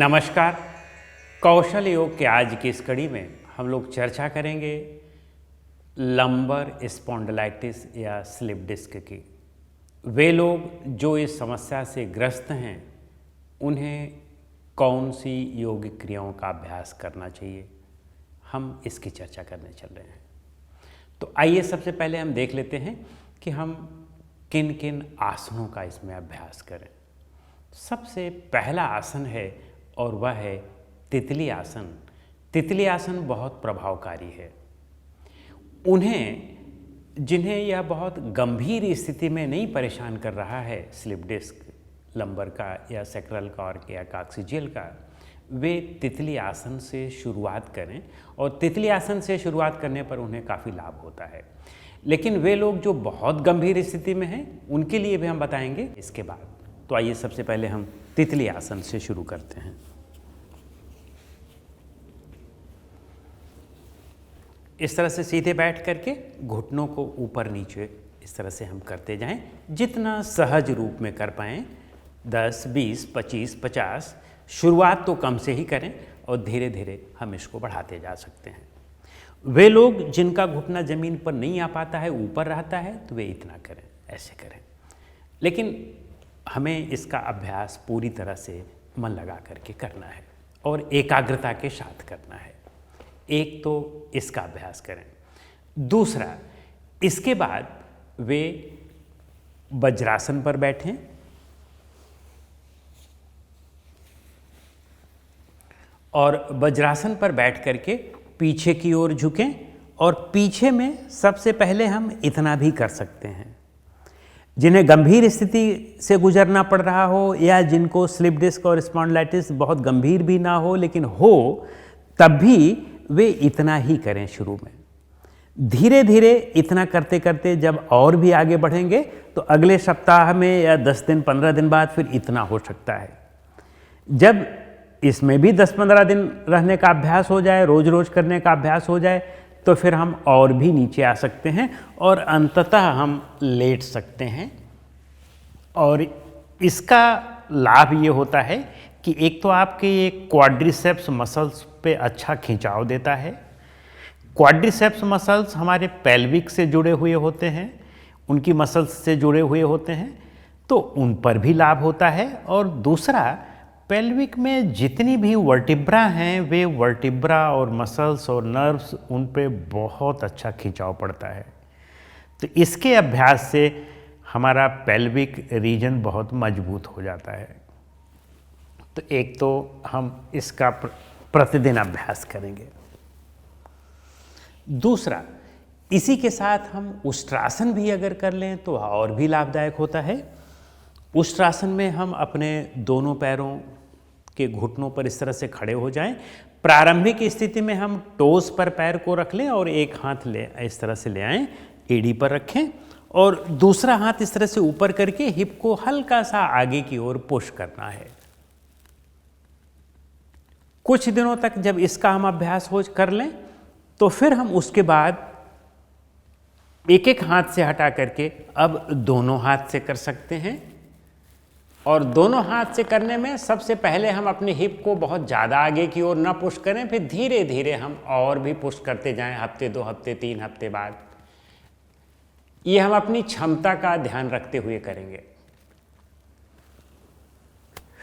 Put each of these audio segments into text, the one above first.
नमस्कार। कौशल योग के आज की इस कड़ी में हम लोग चर्चा करेंगे लंबर स्पॉन्डिलाइटिस या स्लिप डिस्क की। वे लोग जो इस समस्या से ग्रस्त हैं उन्हें कौन सी योग क्रियाओं का अभ्यास करना चाहिए, हम इसकी चर्चा करने चल रहे हैं। तो आइए सबसे पहले हम देख लेते हैं कि हम किन किन आसनों का इसमें अभ्यास करें। सबसे पहला आसन है और वह है तितली आसन। तितली आसन बहुत प्रभावकारी है। जिन्हें यह बहुत गंभीर स्थिति में नहीं परेशान कर रहा है, स्लिप डिस्क, लंबर का या सैक्रल कॉर्क या कॉक्सिजियल का, वे तितली आसन से शुरुआत करें और तितली आसन से शुरुआत करने पर उन्हें काफ़ी लाभ होता है। लेकिन वे लोग जो बहुत गंभीर स्थिति में हैं उनके लिए भी हम बताएंगे इसके बाद। तो आइए सबसे पहले हम तितली आसन से शुरू करते हैं। इस तरह से सीधे बैठ करके घुटनों को ऊपर नीचे इस तरह से हम करते जाएं, जितना सहज रूप में कर पाएं। 10, 20, 25, 50 शुरुआत तो कम से ही करें और धीरे धीरे हम इसको बढ़ाते जा सकते हैं। वे लोग जिनका घुटना ज़मीन पर नहीं आ पाता है, ऊपर रहता है, तो वे इतना करें, ऐसे करें। लेकिन हमें इसका अभ्यास पूरी तरह से मन लगा करके करना है और एकाग्रता के साथ करना है। एक तो इसका अभ्यास करें। दूसरा, इसके बाद वे वज्रासन पर बैठें और वज्रासन पर बैठ करके पीछे की ओर झुकें और पीछे में सबसे पहले हम इतना भी कर सकते हैं। जिन्हें गंभीर स्थिति से गुजरना पड़ रहा हो या जिनको स्लिप डिस्क और स्पॉन्डिलाइटिस बहुत गंभीर भी ना हो लेकिन हो, तब भी वे इतना ही करें शुरू में। धीरे धीरे इतना करते करते जब और भी आगे बढ़ेंगे तो अगले सप्ताह में या 10 दिन 15 दिन बाद फिर इतना हो सकता है। जब इसमें भी 10-15 दिन रहने का अभ्यास हो जाए, रोज रोज करने का अभ्यास हो जाए, तो फिर हम और भी नीचे आ सकते हैं और अंततः हम लेट सकते हैं। और इसका लाभ ये होता है कि एक तो आपके ये क्वाड्रिसेप्स मसल्स पे अच्छा खिंचाव देता है। क्वाड्रिसेप्स मसल्स हमारे पेल्विक से जुड़े हुए होते हैं, उनकी मसल्स से जुड़े हुए होते हैं, तो उन पर भी लाभ होता है। और दूसरा, पेल्विक में जितनी भी वर्टिब्रा हैं, वे वर्टिब्रा और मसल्स और नर्व्स, उन पे बहुत अच्छा खिंचाव पड़ता है। तो इसके अभ्यास से हमारा पेल्विक रीजन बहुत मजबूत हो जाता है। तो एक तो हम इसका प्रतिदिन अभ्यास करेंगे। दूसरा, इसी के साथ हम उष्ट्रासन भी अगर कर लें तो और भी लाभदायक होता है। उष्ट्रासन में हम अपने दोनों पैरों के घुटनों पर इस तरह से खड़े हो जाएं। प्रारंभिक स्थिति में हम टोस पर पैर को रख लें और एक हाथ इस तरह से ले आएं, एड़ी पर रखें और दूसरा हाथ इस तरह से ऊपर करके हिप को हल्का सा आगे की ओर पुश करना है। कुछ दिनों तक जब इसका हम अभ्यास कर लें तो फिर हम उसके बाद एक एक हाथ से हटा करके अब दोनों हाथ से कर सकते हैं। और दोनों हाथ से करने में सबसे पहले हम अपने हिप को बहुत ज़्यादा आगे की ओर ना पुश करें, फिर धीरे धीरे हम और भी पुश करते जाएं, हफ्ते 2 हफ्ते 3 हफ्ते बाद। ये हम अपनी क्षमता का ध्यान रखते हुए करेंगे।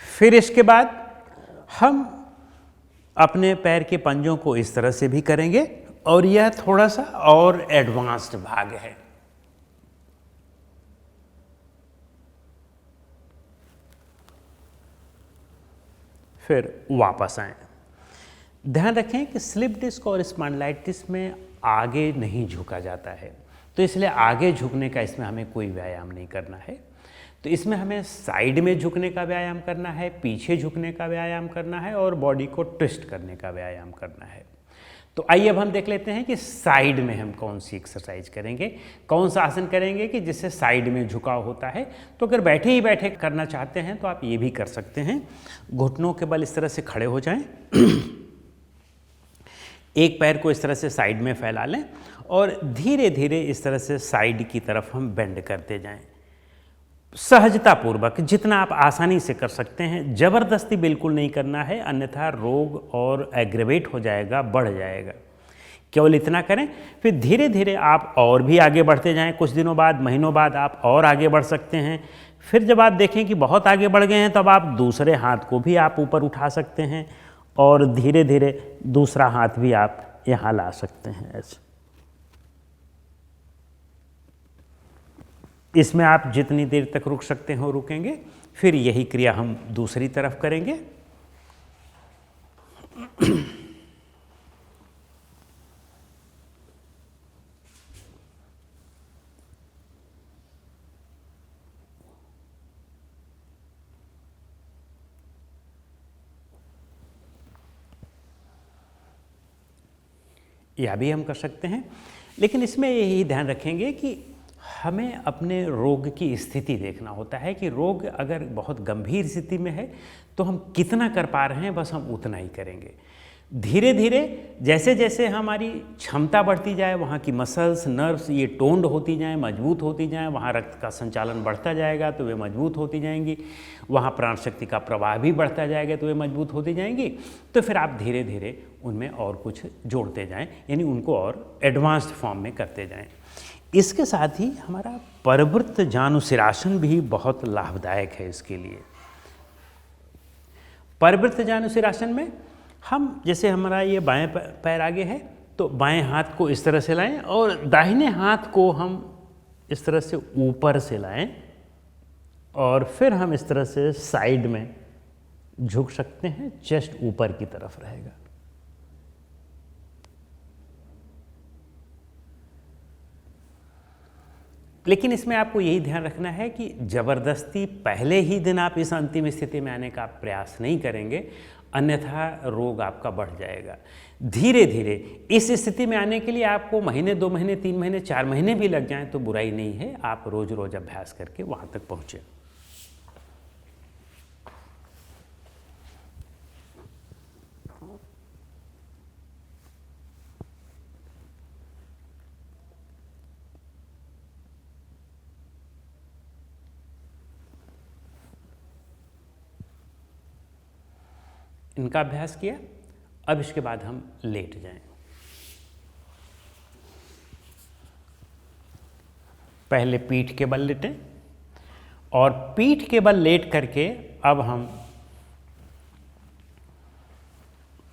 फिर इसके बाद हम अपने पैर के पंजों को इस तरह से भी करेंगे और यह थोड़ा सा और एडवांस्ड भाग है। फिर वापस आएं। ध्यान रखें कि स्लिप डिस्क और स्पॉन्डिलाइटिस में आगे नहीं झुका जाता है, तो इसलिए आगे झुकने का इसमें हमें कोई व्यायाम नहीं करना है। तो इसमें हमें साइड में झुकने का व्यायाम करना है, पीछे झुकने का व्यायाम करना है और बॉडी को ट्विस्ट करने का व्यायाम करना है। तो आइए अब हम देख लेते हैं कि साइड में हम कौन सी एक्सरसाइज करेंगे, कौन सा आसन करेंगे कि जिससे साइड में झुकाव होता है। तो अगर बैठे ही बैठे करना चाहते हैं तो आप ये भी कर सकते हैं। घुटनों के बल इस तरह से खड़े हो जाएं, एक पैर को इस तरह से साइड में फैला लें और धीरे धीरे इस तरह से साइड की तरफ हम बेंड करते जाएं। सहजतापूर्वक जितना आप आसानी से कर सकते हैं, ज़बरदस्ती बिल्कुल नहीं करना है, अन्यथा रोग और एग्रेवेट हो जाएगा, बढ़ जाएगा। केवल इतना करें, फिर धीरे धीरे आप और भी आगे बढ़ते जाएं। कुछ दिनों बाद, महीनों बाद आप और आगे बढ़ सकते हैं। फिर जब आप देखें कि बहुत आगे बढ़ गए हैं, तब आप दूसरे हाथ को भी आप ऊपर उठा सकते हैं और धीरे धीरे दूसरा हाथ भी आप यहाँ ला सकते हैं। ऐसे इसमें आप जितनी देर तक रुक सकते हो रुकेंगे। फिर यही क्रिया हम दूसरी तरफ करेंगे। या भी हम कर सकते हैं, लेकिन इसमें यही ध्यान रखेंगे कि हमें अपने रोग की स्थिति देखना होता है कि रोग अगर बहुत गंभीर स्थिति में है तो हम कितना कर पा रहे हैं, बस हम उतना ही करेंगे। धीरे धीरे जैसे जैसे हमारी क्षमता बढ़ती जाए, वहाँ की मसल्स, नर्व्स ये टोन्ड होती जाएं, मजबूत होती जाएं, वहाँ रक्त का संचालन बढ़ता जाएगा तो वे मजबूत होती जाएंगी, वहाँ प्राण शक्ति का प्रवाह भी बढ़ता जाएगा तो वे मजबूत होती जाएंगी। तो फिर आप धीरे धीरे उनमें और कुछ जोड़ते जाएं, यानी उनको और एडवांस्ड फॉर्म में करते जाएं। इसके साथ ही हमारा परवृत्त जानुशिरासन भी बहुत लाभदायक है इसके लिए। परवृत्त जानुशिरासन में हम, जैसे हमारा ये बाएं पैर आगे है तो बाएं हाथ को इस तरह से लाएं और दाहिने हाथ को हम इस तरह से ऊपर से लाएं और फिर हम इस तरह से साइड में झुक सकते हैं, चेस्ट ऊपर की तरफ रहेगा। लेकिन इसमें आपको यही ध्यान रखना है कि ज़बरदस्ती पहले ही दिन आप इस अंतिम स्थिति में आने का प्रयास नहीं करेंगे, अन्यथा रोग आपका बढ़ जाएगा। धीरे धीरे इस स्थिति में आने के लिए आपको महीने, 2 महीने, 3 महीने, 4 महीने भी लग जाएं तो बुराई नहीं है। आप रोज रोज अभ्यास करके वहाँ तक पहुँचें। इनका अभ्यास किया, अब इसके बाद हम लेट जाएं। पहले पीठ के बल लेटें और पीठ के बल लेट करके अब हम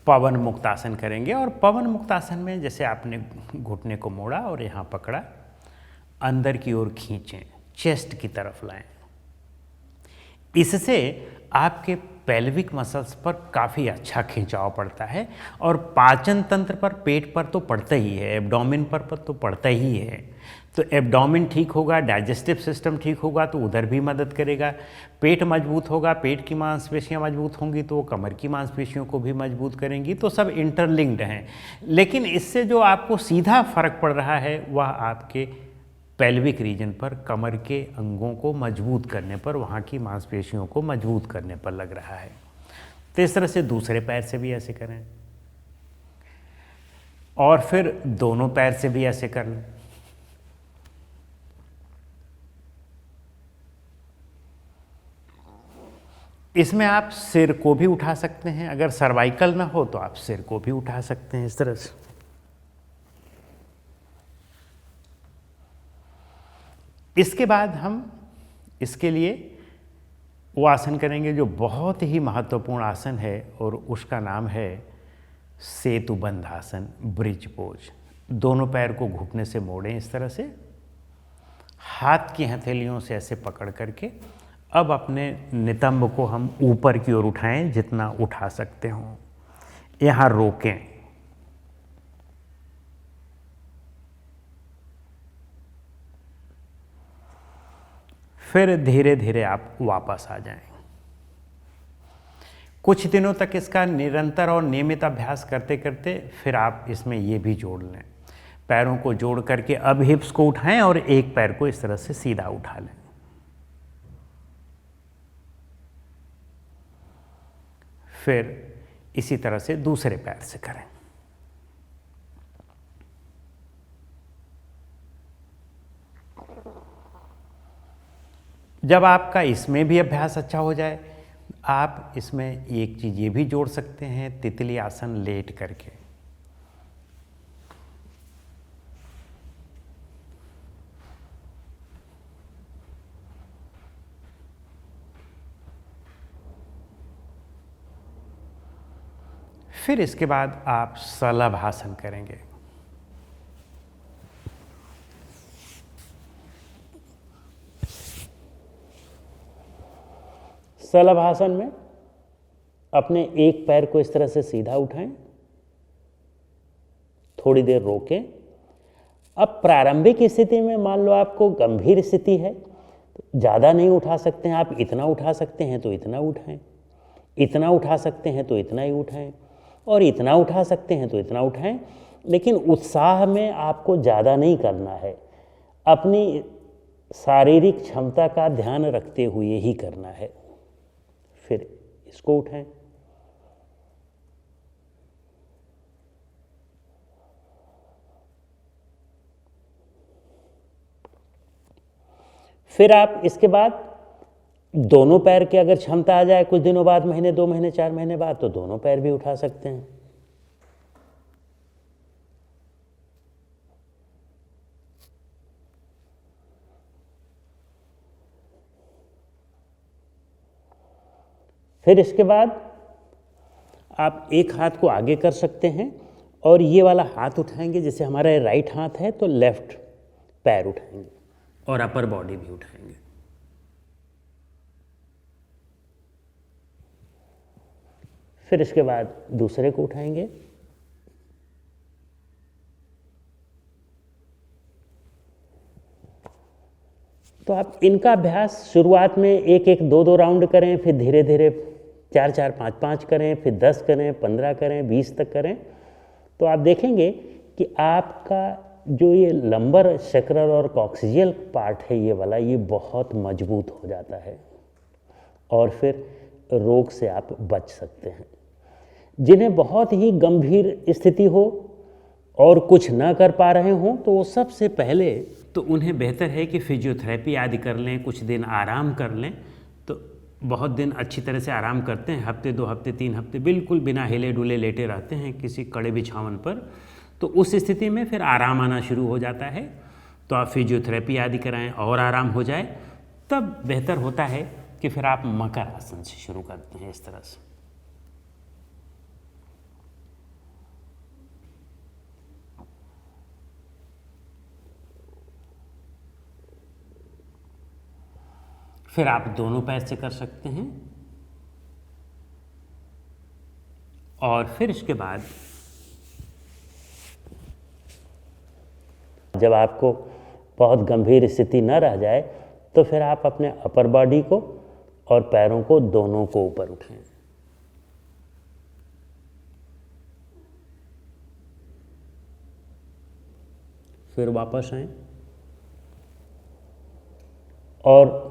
पवन मुक्तासन करेंगे। और पवन मुक्तासन में जैसे आपने घुटने को मोड़ा और यहाँ पकड़ा, अंदर की ओर खींचें, चेस्ट की तरफ लाएं। इससे आपके पेल्विक मसल्स पर काफ़ी अच्छा खिंचाव पड़ता है और पाचन तंत्र पर, पेट पर तो पड़ता ही है, एब्डोमेन पर तो पड़ता ही है। तो एब्डोमेन ठीक होगा, डाइजेस्टिव सिस्टम ठीक होगा तो उधर भी मदद करेगा। पेट मजबूत होगा, पेट की मांसपेशियां मजबूत होंगी तो कमर की मांसपेशियों को भी मजबूत करेंगी। तो सब इंटरलिंक्ड हैं। लेकिन इससे जो आपको सीधा फर्क पड़ रहा है वह आपके पेल्विक रीजन पर, कमर के अंगों को मजबूत करने पर, वहाँ की मांसपेशियों को मजबूत करने पर लग रहा है। तो इस तरह से दूसरे पैर से भी ऐसे करें और फिर दोनों पैर से भी ऐसे कर लें। इसमें आप सिर को भी उठा सकते हैं, अगर सर्वाइकल ना हो तो आप सिर को भी उठा सकते हैं इस तरह से। इसके बाद हम इसके लिए वो आसन करेंगे जो बहुत ही महत्वपूर्ण आसन है और उसका नाम है सेतुबंध आसन, ब्रिज पोज। दोनों पैर को घुटने से मोड़ें इस तरह से, हाथ की हथेलियों से ऐसे पकड़ करके अब अपने नितंब को हम ऊपर की ओर उठाएं जितना उठा सकते हों। यहाँ रोकें, फिर धीरे धीरे आप वापस आ जाएं। कुछ दिनों तक इसका निरंतर और नियमित अभ्यास करते करते फिर आप इसमें ये भी जोड़ लें, पैरों को जोड़ करके अब हिप्स को उठाएं और एक पैर को इस तरह से सीधा उठा लें। फिर इसी तरह से दूसरे पैर से करें। जब आपका इसमें भी अभ्यास अच्छा हो जाए, आप इसमें एक चीज़ ये भी जोड़ सकते हैं, तितली आसन लेट करके। फिर इसके बाद आप शलभासन करेंगे। शलभासन में अपने एक पैर को इस तरह से सीधा उठाएं, थोड़ी देर रोकें। अब प्रारंभिक स्थिति में मान लो आपको गंभीर स्थिति है तो ज़्यादा नहीं उठा सकते हैं आप, इतना उठा सकते हैं तो इतना उठाएं, इतना उठा सकते हैं तो इतना ही उठाएं, और इतना उठा सकते हैं तो इतना उठाएं। लेकिन उत्साह में आपको ज़्यादा नहीं करना है, अपनी शारीरिक क्षमता का ध्यान रखते हुए ही करना है। फिर इसको उठाएं। फिर आप इसके बाद दोनों पैर के अगर क्षमता आ जाए कुछ दिनों बाद, महीने 2 महीने 4 महीने बाद, तो दोनों पैर भी उठा सकते हैं। फिर इसके बाद आप एक हाथ को आगे कर सकते हैं और ये वाला हाथ उठाएंगे, जैसे हमारा राइट हाथ है तो लेफ्ट पैर उठाएंगे और अपर बॉडी भी उठाएंगे। फिर इसके बाद दूसरे को उठाएंगे। तो आप इनका अभ्यास शुरुआत में 1-1, 2-2 राउंड करें, फिर धीरे धीरे 4-4, 5-5 करें, फिर 10 करें, 15 करें, 20 तक करें। तो आप देखेंगे कि आपका जो ये लंबर सेक्रल और कॉक्सिजियल पार्ट है ये वाला, ये बहुत मजबूत हो जाता है और फिर रोग से आप बच सकते हैं। जिन्हें बहुत ही गंभीर स्थिति हो और कुछ ना कर पा रहे हों तो वो सबसे पहले तो उन्हें बेहतर है कि फिजियोथेरेपी आदि कर लें, कुछ दिन आराम कर लें। तो बहुत दिन अच्छी तरह से आराम करते हैं, हफ्ते 2 हफ्ते 3 हफ्ते बिल्कुल बिना हिले डुले लेटे रहते हैं किसी कड़े बिछावन पर, तो उस स्थिति में फिर आराम आना शुरू हो जाता है। तो आप फिजियोथेरेपी आदि कराएं और आराम हो जाए, तब बेहतर होता है कि फिर आप मकर आसन से शुरू करते हैं इस तरह से। फिर आप दोनों पैर से कर सकते हैं और फिर इसके बाद जब आपको बहुत गंभीर स्थिति न रह जाए तो फिर आप अपने अपर बॉडी को और पैरों को दोनों को ऊपर उठाएं। फिर वापस आएं और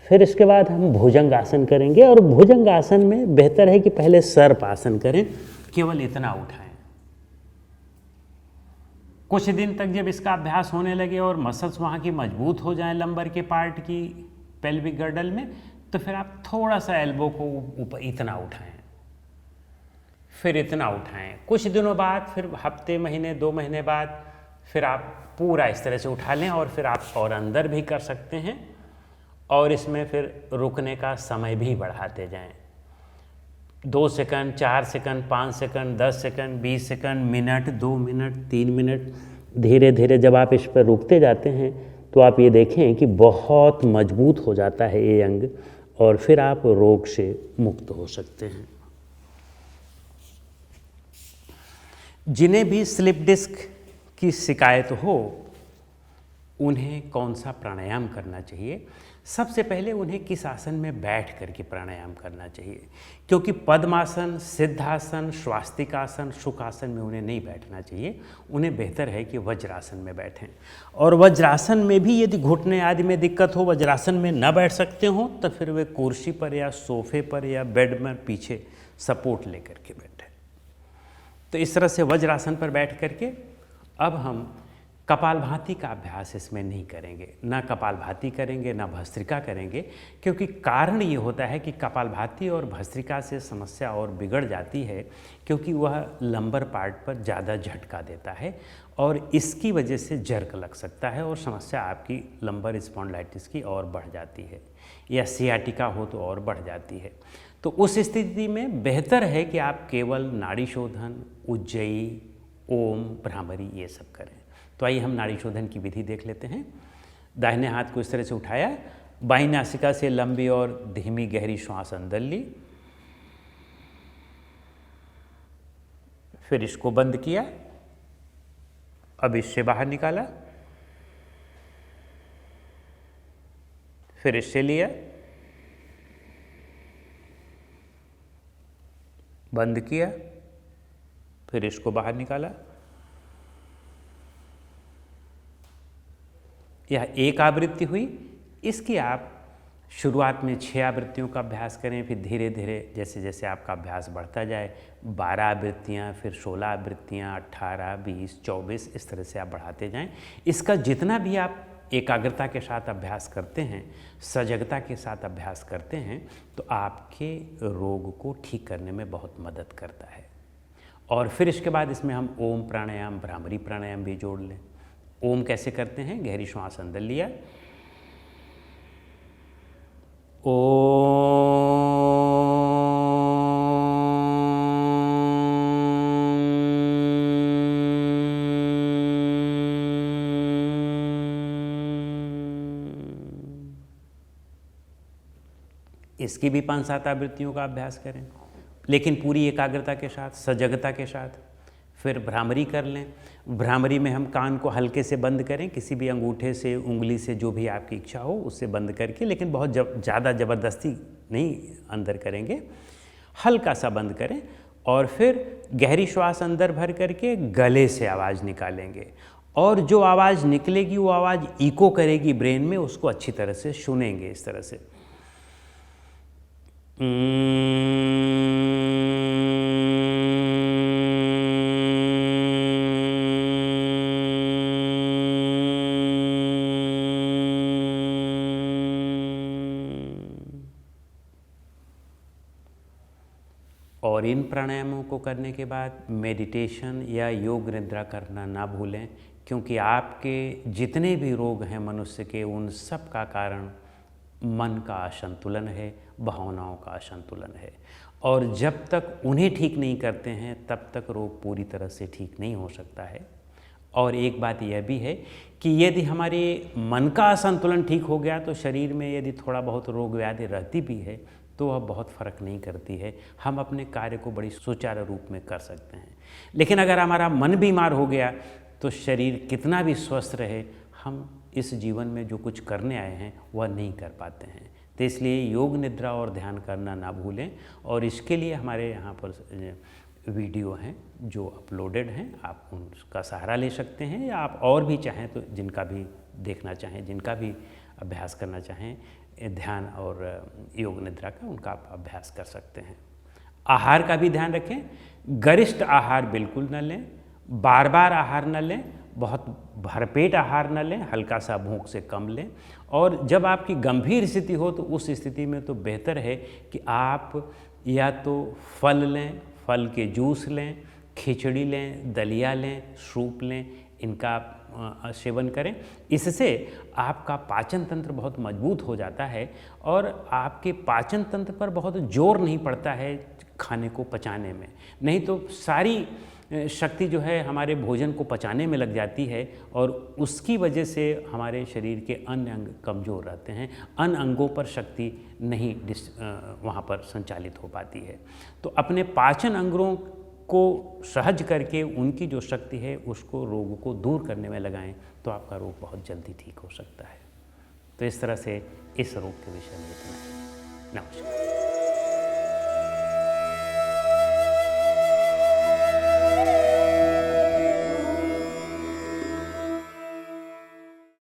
फिर इसके बाद हम भुजंग आसन करेंगे। और भुजंग आसन में बेहतर है कि पहले सर्प आसन करें, केवल इतना उठाएं। कुछ दिन तक जब इसका अभ्यास होने लगे और मसल्स वहाँ की मजबूत हो जाएं लंबर के पार्ट की पेल्विक गर्डल में, तो फिर आप थोड़ा सा एल्बो को ऊपर इतना उठाएं, फिर इतना उठाएं। कुछ दिनों बाद, फिर हफ्ते महीने 2 महीने बाद फिर आप पूरा इस तरह से उठा लें और फिर आप और अंदर भी कर सकते हैं। और इसमें फिर रुकने का समय भी बढ़ाते जाएं, 2 second, 4 second, 5 second, 10 second, 20 second, minute, 2 minute, 3 minute. धीरे धीरे जब आप इस पर रुकते जाते हैं तो आप ये देखें कि बहुत मजबूत हो जाता है ये अंग और फिर आप रोग से मुक्त हो सकते हैं। जिन्हें भी स्लिप डिस्क की शिकायत हो उन्हें कौन सा प्राणायाम करना चाहिए? सबसे पहले उन्हें किस आसन में बैठ करके प्राणायाम करना चाहिए, क्योंकि पद्मासन, सिद्धासन, स्वास्तिकासन, सुखासन में उन्हें नहीं बैठना चाहिए। उन्हें बेहतर है कि वज्रासन में बैठें। और वज्रासन में भी यदि घुटने आदि में दिक्कत हो, वज्रासन में न बैठ सकते हो, तो फिर वे कुर्सी पर या सोफे पर या बेड में पीछे सपोर्ट लेकर के बैठें। तो इस तरह से वज्रासन पर बैठ करके अब हम कपालभाति का अभ्यास इसमें नहीं करेंगे, ना कपालभाति करेंगे ना भस्त्रिका करेंगे, क्योंकि कारण ये होता है कि कपालभाति और भस्त्रिका से समस्या और बिगड़ जाती है, क्योंकि वह लंबर पार्ट पर ज़्यादा झटका देता है और इसकी वजह से जर्क लग सकता है और समस्या आपकी लंबर स्पॉन्डिलाइटिस की और बढ़ जाती है, या सियाटिका हो तो और बढ़ जाती है। तो उस स्थिति में बेहतर है कि आप केवल नाड़ी शोधन, उज्जयी, ओम, भ्रामरी ये सब करें। तो आइए हम नाड़ी शोधन की विधि देख लेते हैं। दाहिने हाथ को इस तरह से उठाया, बाईं नासिका से लंबी और धीमी गहरी श्वास अंदर ली, फिर इसको बंद किया, अब इससे बाहर निकाला, फिर इससे लिया, बंद किया, फिर इसको बाहर निकाला। यह एक आवृत्ति हुई। इसकी आप शुरुआत में 6 आवृत्तियों का अभ्यास करें, फिर धीरे धीरे जैसे जैसे आपका अभ्यास बढ़ता जाए 12 आवृत्तियाँ, फिर 16 आवृत्तियाँ, 18, 20, 24 इस तरह से आप बढ़ाते जाएं। इसका जितना भी आप एकाग्रता के साथ अभ्यास करते हैं, सजगता के साथ अभ्यास करते हैं, तो आपके रोग को ठीक करने में बहुत मदद करता है। और फिर इसके बाद इसमें हम ओम प्राणायाम, भ्रामरी प्राणायाम भी जोड़ लें। ओम कैसे करते हैं? गहरी श्वास अंदर लिया, इसकी भी 5-7 आवृत्तियों का अभ्यास करें, लेकिन पूरी एकाग्रता के साथ, सजगता के साथ। फिर भ्रामरी कर लें। भ्रामरी में हम कान को हल्के से बंद करें, किसी भी अंगूठे से, उंगली से, जो भी आपकी इच्छा हो उससे बंद करके, लेकिन बहुत ज़्यादा ज़बरदस्ती नहीं अंदर करेंगे, हल्का सा बंद करें। और फिर गहरी श्वास अंदर भर करके गले से आवाज़ निकालेंगे, और जो आवाज़ निकलेगी वो आवाज़ इको करेगी ब्रेन में, उसको अच्छी तरह से सुनेंगे इस तरह से। और इन प्राणायामों को करने के बाद मेडिटेशन या योग निद्रा करना ना भूलें, क्योंकि आपके जितने भी रोग हैं मनुष्य के, उन सब का कारण मन का असंतुलन है, भावनाओं का असंतुलन है। और जब तक उन्हें ठीक नहीं करते हैं तब तक रोग पूरी तरह से ठीक नहीं हो सकता है। और एक बात यह भी है कि यदि हमारे मन का असंतुलन ठीक हो गया तो शरीर में यदि थोड़ा बहुत रोग व्याधि रहती भी है तो वह बहुत फ़र्क नहीं करती है, हम अपने कार्य को बड़ी सुचारू रूप में कर सकते हैं। लेकिन अगर हमारा मन बीमार हो गया तो शरीर कितना भी स्वस्थ रहे, हम इस जीवन में जो कुछ करने आए हैं वह नहीं कर पाते हैं। तो इसलिए योग निद्रा और ध्यान करना ना भूलें। और इसके लिए हमारे यहाँ पर वीडियो हैं जो अपलोडेड हैं, आप उनका सहारा ले सकते हैं, या आप और भी चाहें तो जिनका भी देखना चाहें, जिनका भी अभ्यास करना चाहें ध्यान और योग निद्रा का, उनका आप अभ्यास कर सकते हैं। आहार का भी ध्यान रखें, गरिष्ठ आहार बिल्कुल न लें, बार बार आहार न लें, बहुत भरपेट आहार न लें, हल्का सा भूख से कम लें। और जब आपकी गंभीर स्थिति हो तो उस स्थिति में तो बेहतर है कि आप या तो फल लें, फल के जूस लें, खिचड़ी लें, दलिया लें, सूप लें, इनका सेवन करें। इससे आपका पाचन तंत्र बहुत मजबूत हो जाता है और आपके पाचन तंत्र पर बहुत जोर नहीं पड़ता है खाने को पचाने में। नहीं तो सारी शक्ति जो है हमारे भोजन को पचाने में लग जाती है और उसकी वजह से हमारे शरीर के अन्य अंग कमज़ोर रहते हैं, अन्य अंगों पर शक्ति नहीं वहाँ पर संचालित हो पाती है। तो अपने पाचन अंगों को सहज करके उनकी जो शक्ति है उसको रोग को दूर करने में लगाएं तो आपका रोग बहुत जल्दी ठीक हो सकता है। तो इस तरह से इस रोग के विषय में इतना ही। नमस्कार।